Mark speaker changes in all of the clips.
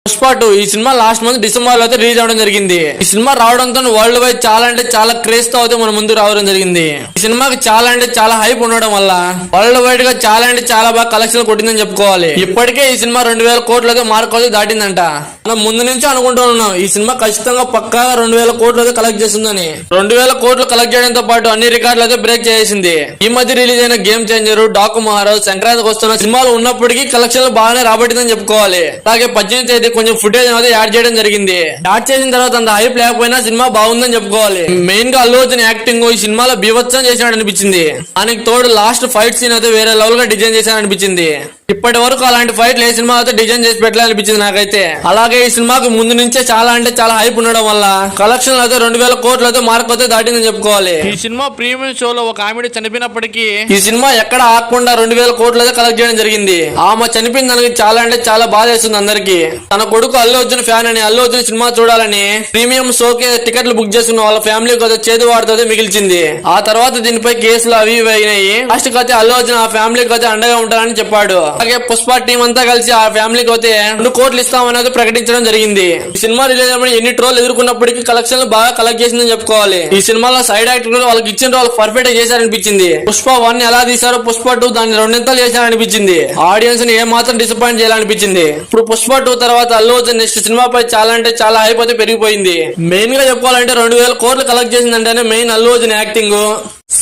Speaker 1: పుష్ప 2 ఈ cinema last month December లో అయితే రిలీజ్ అవడం జరిగింది. ఈ సినిమా రావడంతో వరల్డ్ వైడ్ చాలా అంటే చాలా క్రేజ్ తో అయితే మన ముందు రావడం జరిగింది. ఈ సినిమాకి చాలా అంటే చాలా హైప్ ఉండడం వల్ల వరల్డ్ వైడ్ గా చాలా అంటే చాలా బాగా కలెక్షన్ కొట్టిందని చెప్పుకోవాలి. ఇప్పటికే ఈ సినిమా 2000 కోట్లు అయితే మార్క్ అయితే దాటిందంట. మనం ముందు నుంచి అనుకుంటూ ఉన్నాం ఈ సినిమా ఖచ్చితంగా పక్కాగా 2000 కోట్లు అయితే కలెక్ట్ చేస్తుందని. 2000 కోట్లు కలెక్ట్ చేయడంతో పాటు అన్ని రికార్డులు అయితే బ్రేక్ చేసింది. ఈ మధ్య రిలీజ్ అయిన గేమ్ చేంజర్, డాకు మహారాజ్, సంక్రాంతికి వస్తున్న సినిమాలు ఉన్నప్పటికీ కలెక్షన్లు బాగానే రాబట్టిందని చెప్పుకోవాలి. అలాగే 18వ తేదీ కొంచెం ఫుటేజ్ అనేది యాడ్ చేయడం జరిగింది. యాడ్ చేసిన తర్వాత అంత హైప్ లేకపోయినా సినిమా బాగుందని చెప్పుకోవాలి. మెయిన్ గా అల్లు అర్జున్ యాక్టింగ్ ఈ సినిమాలో బీభత్సం చేసినట్టు అనిపించింది. దానికి తోడు లాస్ట్ ఫైట్ సీన్ అయితే వేరే లెవెల్ గా డిజైన్ చేశాను అనిపించింది. ఇప్పటి వరకు అలాంటి ఫైట్లు ఏ సినిమా అయితే డిజైన్ చేసి పెట్టాలనిపించింది నాకైతే. అలాగే ఈ సినిమాకి ముందు నుంచే చాలా అంటే చాలా హైప్ ఉండడం వల్ల కలెక్షన్ అయితే 2000 కోట్లు అయితే మార్క్ అయితే దాటిందని చెప్పుకోవాలి. ఈ సినిమా ప్రీమియం షోలో ఒక ఆమెడి చనిపోయినప్పటికీ ఈ సినిమా ఎక్కడ ఆగకుండా 2000 కోట్లు అయితే కలెక్ట్ చేయడం జరిగింది. ఆమె చనిపోయిన దానికి చాలా అంటే చాలా బాధ వేస్తుంది అందరికి. తన కొడుకు అల్లు అర్జున్ ఫ్యాన్ అని అల్లు అర్జున్ సినిమా చూడాలని ప్రీమియం షోకి టికెట్లు బుక్ చేసుకున్న వాళ్ళ ఫ్యామిలీకి అయితే చేదు వాడితో మిగిల్చింది. ఆ తర్వాత దీనిపై కేసులు అవి ఇవి అయినాయి. లాస్ట్ అయితే అల్లు అర్జున్ ఆ ఫ్యామిలీకి అయితే అండగా ఉంటారని చెప్పాడు. అలాగే పుష్ప టీం అంతా కలిసి ఆ ఫ్యామిలీకి అయితే 2 కోట్లు ఇస్తామనేది ప్రకటించడం జరిగింది. ఈ సినిమా రిలీజ్ అయినప్పుడు ఎన్ని ట్రోల్ ఎదుర్కొన్నప్పటికీ కలెక్షన్ బాగా కలెక్ట్ చేసిందని చెప్పుకోవాలి. ఈ సినిమాలో సైడ్ యాక్టర్ వాళ్ళకి ఇచ్చిన రోల్ పర్ఫెక్ట్ చేశారనిపించింది. పుష్ప 1 ఎలా తీశారో పుష్ప 2 దాన్ని 2 చేశారనిపించింది. ఆడియన్స్ ని ఏ మాత్రం డిసప్పాయింట్ చేయాలనిపించింది. ఇప్పుడు పుష్ప 2 తర్వాత అల్లు అర్జున్ నెక్స్ట్ సినిమాపై చాలా అంటే చాలా హైప్ అయితే పెరిగిపోయింది. మెయిన్ గా చెప్పుకోవాలంటే 2000 కోట్లు కలెక్ట్ చేసిందంటేనే మెయిన్ అల్లు అర్జున్ యాక్టింగ్,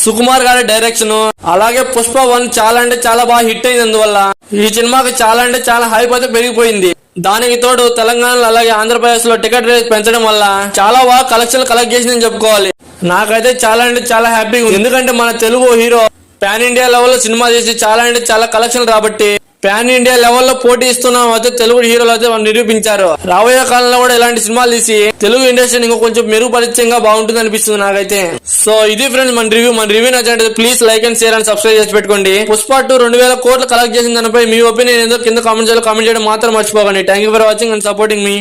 Speaker 1: సుకుమార్ గారి డైరెక్షన్, అలాగే పుష్ప 1 చాలా అంటే చాలా బాగా హిట్ అయింది. అందువల్ల ఈ సినిమాకి చాలా అంటే చాలా హైప్ అయితే పెరిగిపోయింది. దానికి తోడు తెలంగాణలో అలాగే ఆంధ్రప్రదేశ్ లో టికెట్ రేట్ పెంచడం వల్ల చాలా బాగా కలెక్షన్ కలెక్ట్ చేసిందని చెప్పుకోవాలి. నాకైతే చాలా అంటే చాలా హ్యాపీగా ఉంది. ఎందుకంటే మన తెలుగు హీరో పాన్ ఇండియా లెవెల్లో సినిమా చేసి చాలా అంటే చాలా కలెక్షన్ రాబట్టి పాన్ ఇండియా లెవెల్లో పోటీ ఇస్తున్నాం అయితే తెలుగు హీరోలు అయితే నిరూపించారు. రాబోయే కాలంలో కూడా ఇలాంటి సినిమాలు తీసి తెలుగు ఇండస్ట్రీని ఇంకా కొంచెం మెరుగుపరిచయంగా బాగుంటుంది అనిపిస్తుంది నాకైతే. సో ఇది ఫ్రెండ్స్ మన రివ్యూ నచ్చినట్లయితే please like and share and subscribe చేసి పెట్టుకోండి. పుష్ప 2 2000 కోట్లు కలెక్ట్ చేసిన దానిపై మీ ఒపీనియన్ ఏదో కింద కామెంట్ చేయడం మాత్రం మర్చిపోకండి. Thank you for watching and supporting me.